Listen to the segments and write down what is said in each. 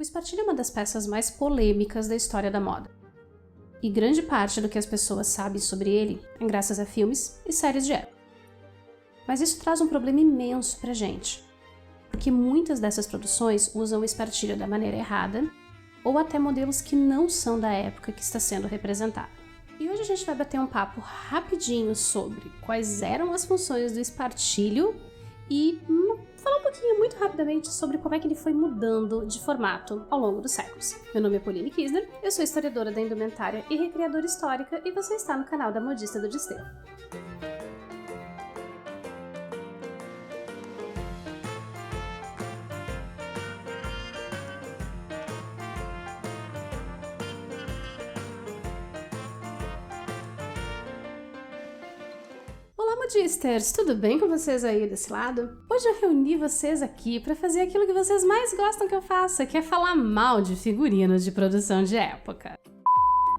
espartilho é uma das peças mais polêmicas da história da moda. E grande parte do que as pessoas sabem sobre ele é graças a filmes e séries de época. Mas isso traz um problema imenso pra gente, porque muitas dessas produções usam o espartilho da maneira errada ou até modelos que não são da época que está sendo representada. E hoje a gente vai bater um papo rapidinho sobre quais eram as funções do espartilho e falar um pouquinho muito rapidamente sobre como é que ele foi mudando de formato ao longo dos séculos. Meu nome é Pauline Kisner, eu sou historiadora da indumentária e recriadora histórica e você está no canal da Modista do Desterro. Olá, modisters! Tudo bem com vocês aí desse lado? Hoje eu reuni vocês aqui para fazer aquilo que vocês mais gostam que eu faça, que é falar mal de figurinos de produção de época.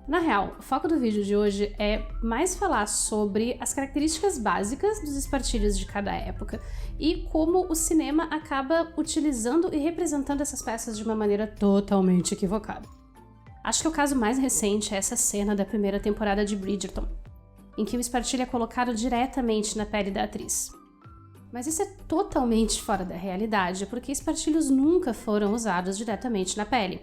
Na real, o foco do vídeo de hoje é mais falar sobre as características básicas dos espartilhos de cada época e como o cinema acaba utilizando e representando essas peças de uma maneira totalmente equivocada. Acho que o caso mais recente é essa cena da primeira temporada de Bridgerton, em que o espartilho é colocado diretamente na pele da atriz. Mas isso é totalmente fora da realidade, porque espartilhos nunca foram usados diretamente na pele.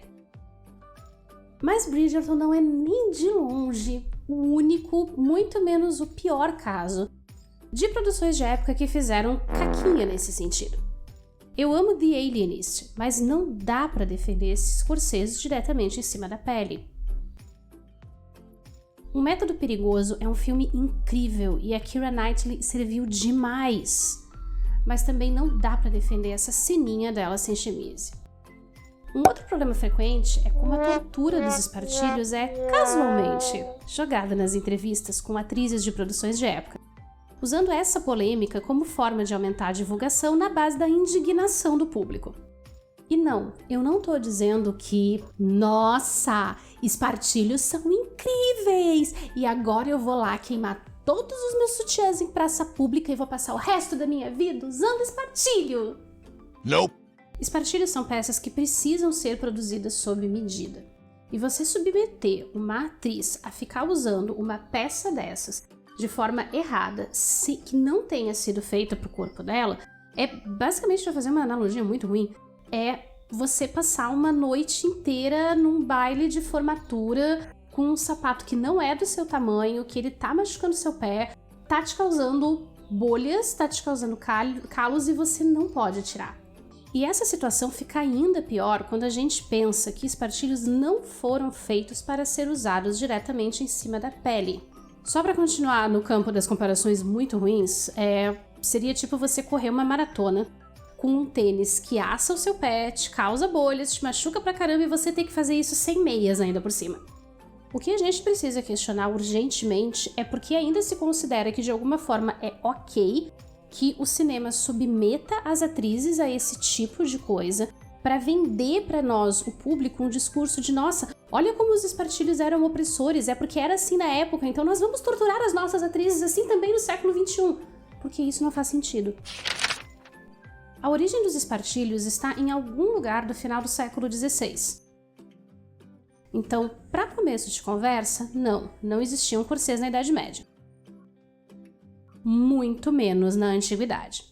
Mas Bridgerton não é nem de longe o único, muito menos o pior caso, de produções de época que fizeram caquinha nesse sentido. Eu amo The Alienist, mas não dá pra defender esses corcês diretamente em cima da pele. O Método Perigoso é um filme incrível e a Keira Knightley serviu demais, mas também não dá pra defender essa ceninha dela sem chemise. Um outro problema frequente é como a tortura dos espartilhos é, casualmente, jogada nas entrevistas com atrizes de produções de época, usando essa polêmica como forma de aumentar a divulgação na base da indignação do público. E não, eu não tô dizendo que, nossa, espartilhos são incríveis e agora eu vou lá queimar todos os meus sutiãs em praça pública e vou passar o resto da minha vida usando espartilho. Nope. Espartilhos são peças que precisam ser produzidas sob medida. E você submeter uma atriz a ficar usando uma peça dessas de forma errada, que não tenha sido feita pro corpo dela, é basicamente, pra fazer uma analogia muito ruim, é você passar uma noite inteira num baile de formatura com um sapato que não é do seu tamanho, que ele tá machucando seu pé, tá te causando bolhas, tá te causando calos e você não pode tirar. E essa situação fica ainda pior quando a gente pensa que espartilhos não foram feitos para ser usados diretamente em cima da pele. Só para continuar no campo das comparações muito ruins, seria tipo você correr uma maratona com um tênis que assa o seu pé, te causa bolhas, te machuca pra caramba e você tem que fazer isso sem meias ainda por cima. O que a gente precisa questionar urgentemente é porque ainda se considera que de alguma forma é ok que o cinema submeta as atrizes a esse tipo de coisa para vender para nós, o público, um discurso de nossa, olha como os espartilhos eram opressores, é porque era assim na época, então nós vamos torturar as nossas atrizes assim também no século XXI, porque isso não faz sentido. A origem dos espartilhos está em algum lugar do final do século XVI. Então, para começo de conversa, não existiam corsês na Idade Média. Muito menos na Antiguidade.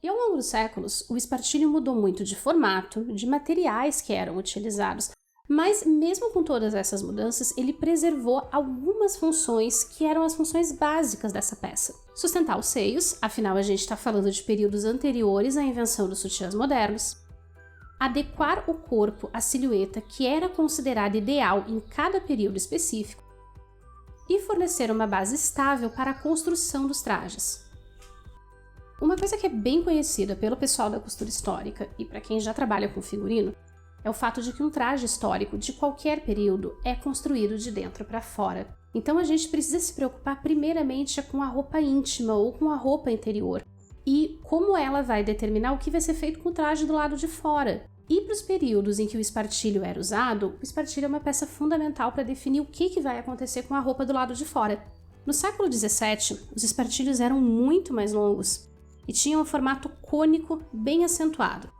E ao longo dos séculos, o espartilho mudou muito de formato, de materiais que eram utilizados, mas mesmo com todas essas mudanças, ele preservou algumas funções que eram as funções básicas dessa peça. Sustentar os seios, afinal a gente está falando de períodos anteriores à invenção dos sutiãs modernos. Adequar o corpo à silhueta que era considerada ideal em cada período específico. E fornecer uma base estável para a construção dos trajes. Uma coisa que é bem conhecida pelo pessoal da costura histórica e para quem já trabalha com figurino é o fato de que um traje histórico de qualquer período é construído de dentro para fora. Então a gente precisa se preocupar primeiramente com a roupa íntima ou com a roupa interior e como ela vai determinar o que vai ser feito com o traje do lado de fora. E para os períodos em que o espartilho era usado, o espartilho é uma peça fundamental para definir o que vai acontecer com a roupa do lado de fora. No século XVII, os espartilhos eram muito mais longos e tinham um formato cônico bem acentuado.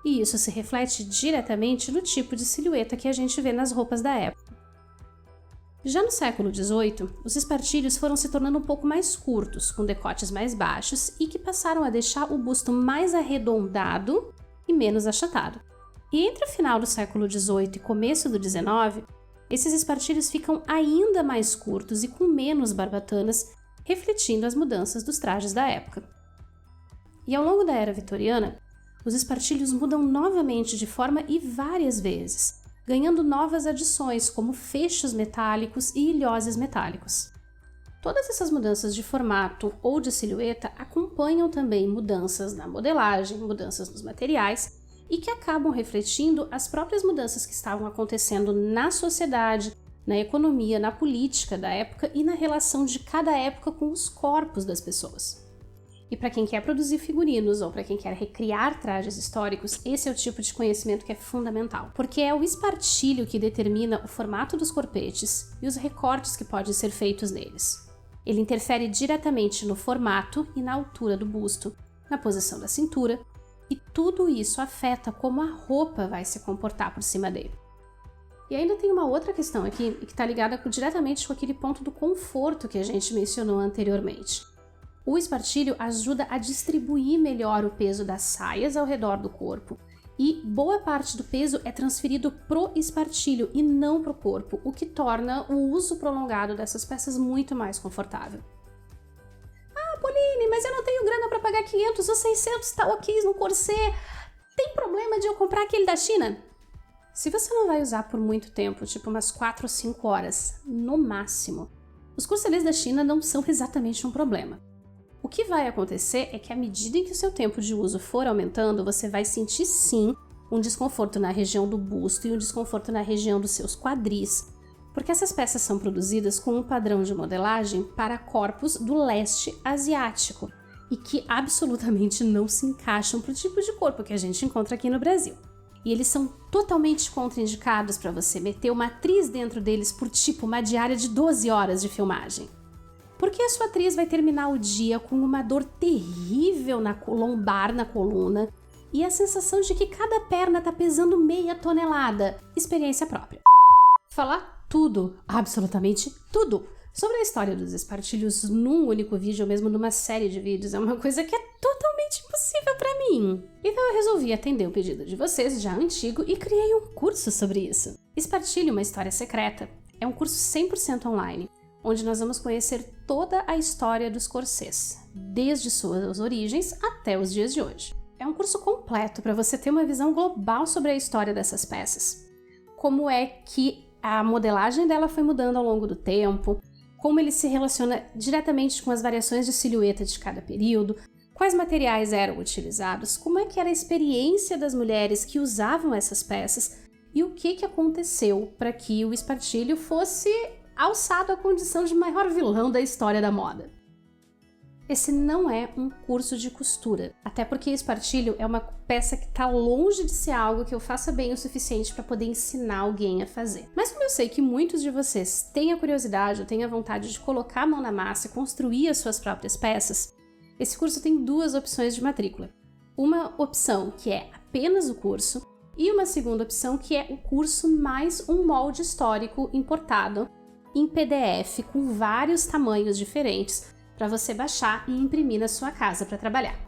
e isso se reflete diretamente no tipo de silhueta que a gente vê nas roupas da época. Já no século XVIII, os espartilhos foram se tornando um pouco mais curtos, com decotes mais baixos e que passaram a deixar o busto mais arredondado e menos achatado. E entre o final do século XVIII e começo do XIX, esses espartilhos ficam ainda mais curtos e com menos barbatanas, refletindo as mudanças dos trajes da época. E ao longo da era vitoriana, os espartilhos mudam novamente de forma e várias vezes, ganhando novas adições como fechos metálicos e ilhoses metálicos. Todas essas mudanças de formato ou de silhueta acompanham também mudanças na modelagem, mudanças nos materiais e que acabam refletindo as próprias mudanças que estavam acontecendo na sociedade, na economia, na política da época e na relação de cada época com os corpos das pessoas. E para quem quer produzir figurinos ou para quem quer recriar trajes históricos, esse é o tipo de conhecimento que é fundamental, porque é o espartilho que determina o formato dos corpetes e os recortes que podem ser feitos neles. Ele interfere diretamente no formato e na altura do busto, na posição da cintura, e tudo isso afeta como a roupa vai se comportar por cima dele. E ainda tem uma outra questão aqui que está ligada diretamente com aquele ponto do conforto que a gente mencionou anteriormente. O espartilho ajuda a distribuir melhor o peso das saias ao redor do corpo e boa parte do peso é transferido pro espartilho e não pro corpo, o que torna o uso prolongado dessas peças muito mais confortável. Ah, Pauline, mas eu não tenho grana para pagar 500 ou 600 taoquis no corset. Tem problema de eu comprar aquele da China? Se você não vai usar por muito tempo, tipo umas 4 ou 5 horas, no máximo, os corcelês da China não são exatamente um problema. O que vai acontecer é que à medida em que o seu tempo de uso for aumentando, você vai sentir sim um desconforto na região do busto e um desconforto na região dos seus quadris, porque essas peças são produzidas com um padrão de modelagem para corpos do leste asiático e que absolutamente não se encaixam para o tipo de corpo que a gente encontra aqui no Brasil. E eles são totalmente contraindicados para você meter uma atriz dentro deles por tipo uma diária de 12 horas de filmagem. Porque a sua atriz vai terminar o dia com uma dor terrível na lombar, na coluna, e a sensação de que cada perna tá pesando meia tonelada. Experiência própria. Falar tudo, absolutamente tudo, sobre a história dos espartilhos num único vídeo ou mesmo numa série de vídeos é uma coisa que é totalmente impossível pra mim. Então eu resolvi atender o pedido de vocês, já antigo, e criei um curso sobre isso. Espartilho, uma história secreta, é um curso 100% online, onde nós vamos conhecer toda a história dos corsês, desde suas origens até os dias de hoje. É um curso completo para você ter uma visão global sobre a história dessas peças. Como é que a modelagem dela foi mudando ao longo do tempo, como ele se relaciona diretamente com as variações de silhueta de cada período, quais materiais eram utilizados, como é que era a experiência das mulheres que usavam essas peças e o que aconteceu para que o espartilho fosse alçado à condição de maior vilão da história da moda. Esse não é um curso de costura, até porque espartilho é uma peça que está longe de ser algo que eu faça bem o suficiente para poder ensinar alguém a fazer. Mas como eu sei que muitos de vocês têm a curiosidade ou têm a vontade de colocar a mão na massa e construir as suas próprias peças, esse curso tem 2 opções de matrícula. Uma opção que é apenas o curso e uma segunda opção que é o curso mais um molde histórico importado em PDF com vários tamanhos diferentes para você baixar e imprimir na sua casa para trabalhar.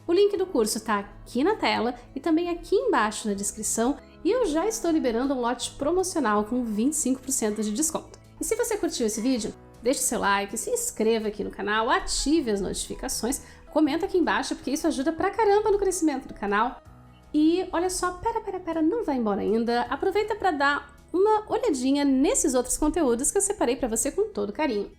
O link do curso está aqui na tela e também aqui embaixo na descrição e eu já estou liberando um lote promocional com 25% de desconto. E se você curtiu esse vídeo, deixe seu like, se inscreva aqui no canal, ative as notificações, comenta aqui embaixo porque isso ajuda pra caramba no crescimento do canal. E olha só, pera, não vai embora ainda, aproveita para dar uma olhadinha nesses outros conteúdos que eu separei para você com todo carinho.